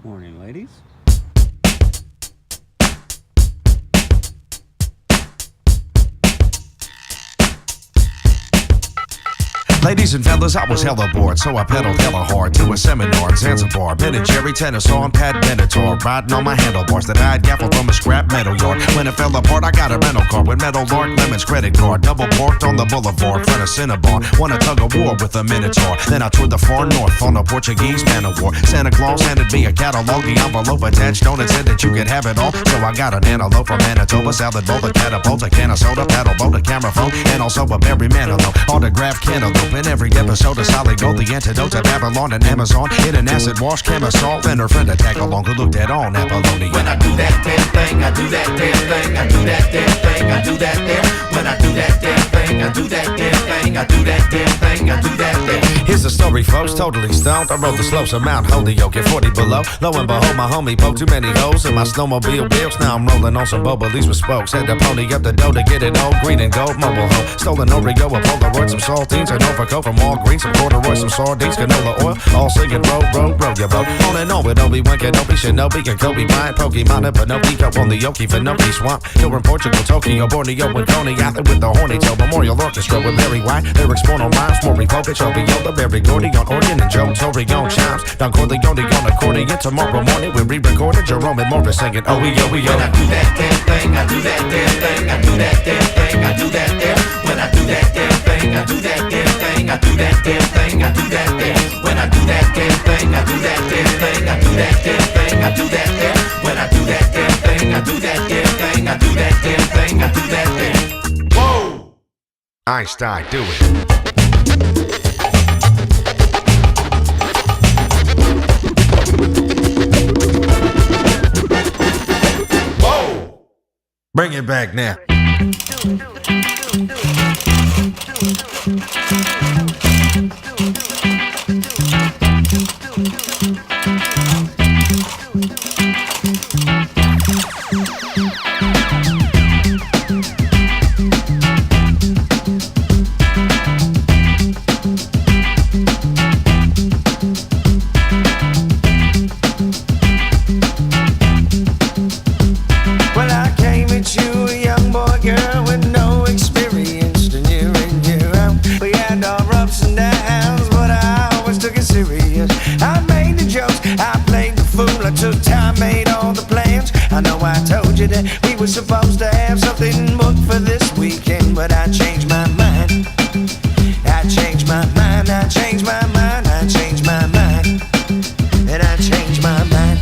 Morning, ladies. Ladies and fellas, I was hella bored, so I pedaled hella hard to a seminar in Zanzibar. Ben and Jerry, tennis on, Pat Benatar, riding on my handlebars that I had gaffled from a scrap metal yard. When it fell apart, I got a rental car with metal Lord Lemon's credit card. Double parked on the boulevard, front of Cinnabon. Won a tug of war with a Minotaur. Then I toured the far north on a Portuguese man of war. Santa Claus handed me a catalog, the envelope attached on it said that you could have it all. So I got an antelope from Manitoba, salad bowl, a catapult, a can of soda, paddle boat, a camera phone, and also a berry manilow. Autographed cantaloupe. In every episode of Solid Gold, the antidote to Babylon and Amazon. In an acid wash, camisole, and her friend a tag along who looked at all Apollonia. When I do that damn thing, I do that damn thing, I do that damn thing, I do that damn. When I do that damn thing, I do that damn thing, I do that damn thing, I do that damn. Here's the story, folks, totally stoned. I rode the slopes of Mount Holyoke at 40 below. Lo and behold, my homie poked too many holes in my snowmobile wheels. Now I'm rolling on some Bobolies with spokes. Had to pony up the dough to get it all green and gold. Mobile home, stolen Oreo, a Polaroid, some saltines, an overcoat from Walgreens, some corduroy, some sardines, canola oil, all singing row, row, row your boat. On and on with Obi-Wan Kenobi, Shinobi, and Kobe Bryant, Pokemon, and Pinocchio on the Yoki Finoki swamp. Here in Portugal, Tokyo, Borneo, and Coney Island with the Horny Tail Memorial Orchestra with Larry White. Lyrics born on rhymes, Maury Povich, Obio, Barry Gordy on organ, and Joe Torre on chimes. Don Corleone on accordion. Tomorrow morning we re-recorded Jerome and Morris singing O-E-O-E-O. When I do that damn thing, I do that damn thing, I do that damn thing, I do that damn. When I do that damn thing, I do that damn thing, I do that damn thing, I do that damn. When I do that damn thing, I do that damn thing, I do that damn thing, I do that damn. When I do that damn thing, I do that damn thing, I do that damn thing, I do that damn. Whoa! Einstein, do it. Whoa! Bring it back now. That we were supposed to have something booked for this weekend, but I changed my mind. I changed my mind, I changed my mind, I changed my mind, and I changed my mind.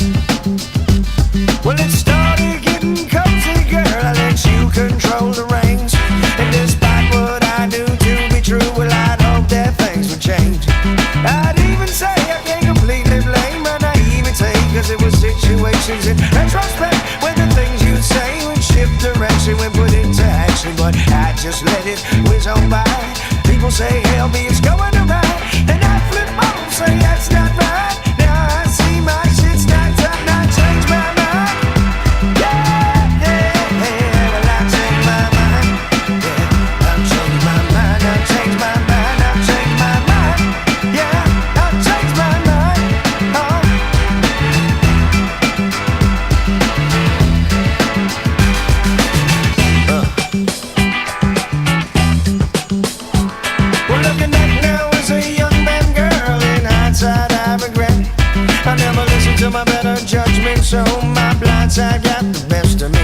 Well, it started getting cozy, girl, I let you control the reins. And despite what I do to be true, well, I'd hope that things would change. I'd even say I can't completely blame my naivete, cause it was situations in retrospect when the things you say would shift direction when put into action. But I just let it whiz on by. People say, hell me, it's going alright. And I flip on, say that's not right. Now I see my shit's not time, I change my mind. Yeah, yeah, yeah, well I change my mind. Yeah, I've changed my mind, I've changed my mind, I've changed my mind. Yeah, I've changed my mind. Oh. Well, looking back now as a young man, girl, in hindsight I regret I never listened to my better judgment, so my blind side got the best of me.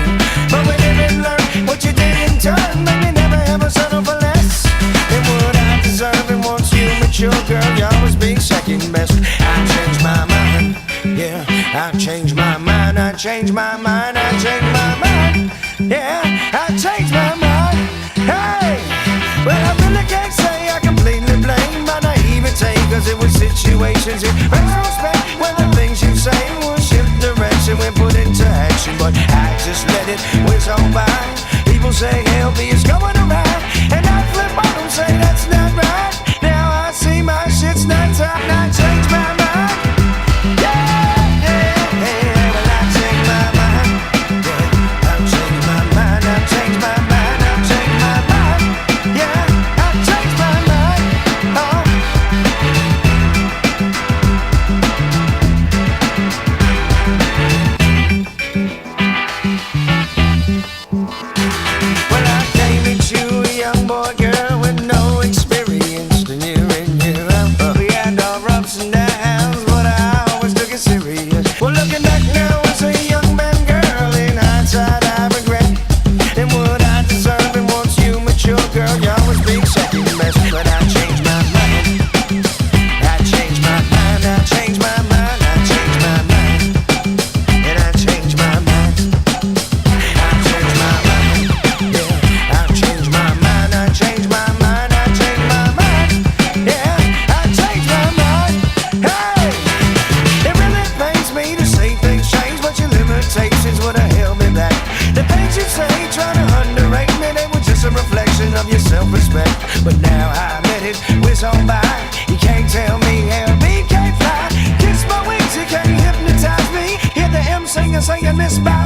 But we live and learn what you did in turn, made me never ever settle for less than what I deserve. And once you mature, girl, you always be second best. I changed my mind, yeah, I changed my mind, I changed my mind, I changed my mind, yeah, I changed my mind. Hey, well I really can't say I completely blame my naivete, cause it was situations in retrospect when the things you say will shift direction when put into action. But I just let it whiz on by. People say help me, it's going alright, and I flip on them, say that's not right. Now I see my shit's not time, and I change my mind. Yeah, yeah, yeah, well I changed my mind. Yeah, I've changed my mind, I've changed my mind, I've changed my mind. Yeah, I've changed my mind. Oh. and saying this bad